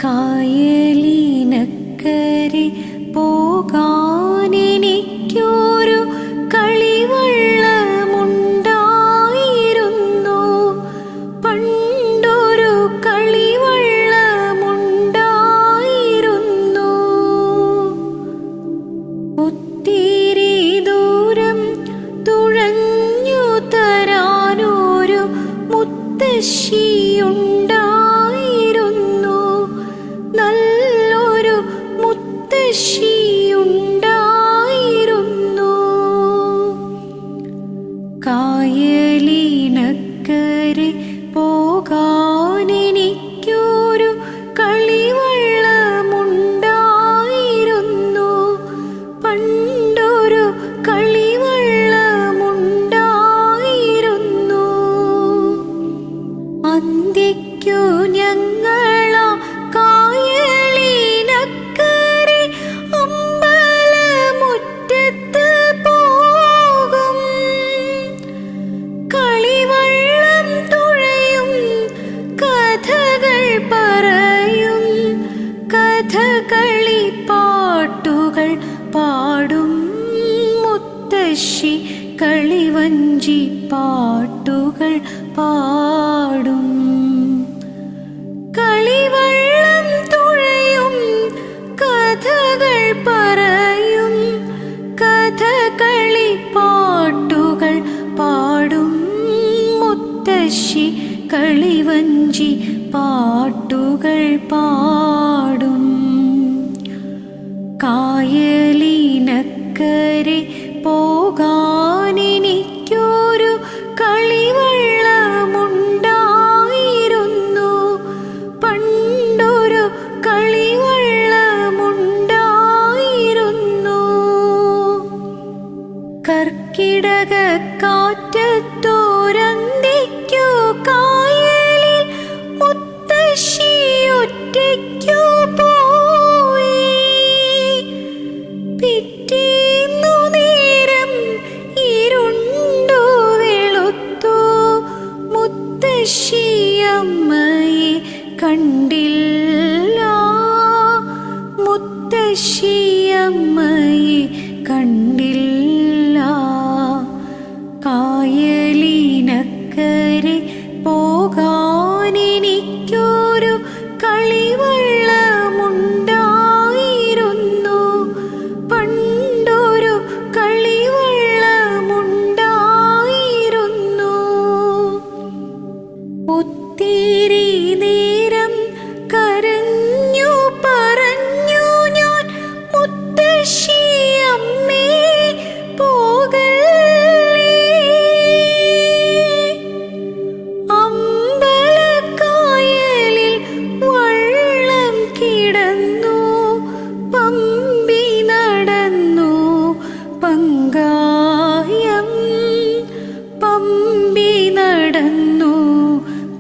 കായലിനക്കരെ പോകാനെനിക്കൊരു കളിവള്ളമുണ്ടായിരുന്നു. പണ്ടൊരു കളിവള്ളമുണ്ടായിരുന്നു. ഒത്തിരി ദൂരം തുഴഞ്ഞു തരാനൊരു മുത്തശ്ശിയുണ്ടായിരുന്നു. നല്ലൊരു മുത്തശ്ശിയുണ്ടായിരുന്നു. കായലിനക്കരെ പോകാനെനിക്കൊരു കളിവള്ളമുണ്ടായിരുന്നു. പണ്ടൊരു കളിവള്ളമുണ്ടായിരുന്നു. അന്തിക്കു ഞങ്ങളാ കായലിനക്കരെ അമ്പലമുറ്റത്ത് പോകും. കളിവള്ളം തുഴയും, കഥകൾ പറയും, കഥകളി പാട്ടുകൾ പാടും. മുത്തശ്ശി കളിവഞ്ചി പാട്ടുകൾ പാടും. കളിവള്ളം തുഴയും, കഥകൾ പറയും, കഥകളി പാട്ടുകൾ പാടും. മുത്തശ്ശി കളിവഞ്ചി പാട്ടുകൾ പാടും. കായലിനക്കരെ പോകാനെനിക്കൊരു കളിവള്ളമുണ്ടായിരുന്നു. പണ്ടൊരു കളിവള്ളമുണ്ടായിരുന്നു. കർക്കിടകക്കാറ്റത്തോരന്തിക്കു കായലിൽ മുത്തശ്ശി ഒറ്റയ്ക്കു പോയി. പിറ്റേന്നു നേരം ഇരുണ്ടു വെളുത്തു. മുത്തശ്ശി അമ്മയെ കണ്ടില്ല. മുത്തശ്ശി അമ്മയെ കണ്ടില്ല. കായലിനക്കരെ പോകാനെനിക്കൊരു കളിവള്ളമുണ്ടായിരുന്നു. പണ്ടൊരു കളിവള്ളമുണ്ടായിരുന്നു. ഒത്തിരി നേരം കരഞ്ഞു പറഞ്ഞു ഞാൻ, മുത്തശ്ശി അമ്മേ പോകല്ലേ. അമ്പലക്കായലിൽ വള്ളം കിടന്നു. പമ്പി നടന്നു പങ്കായം. പമ്പി നടന്നു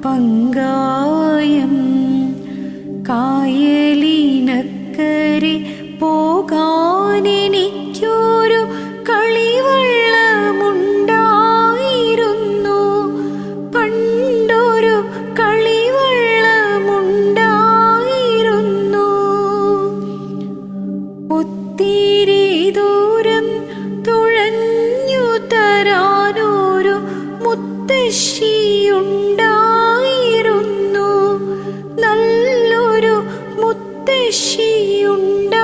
പങ്കായം. കായലിനക്കരെ പോകാനെനിക്കൊരു കളിവള്ളമുണ്ടായിരുന്നു. പണ്ടൊരു കളിവള്ളമുണ്ടായിരുന്നു. ഒത്തിരി ദൂരം തുഴഞ്ഞു തരാനൊരു മുത്തശ്ശിയുണ്ടായിരുന്നു. നല്ലൊരു മുത്തശ്ശിയുണ്ടായിരുന്നു.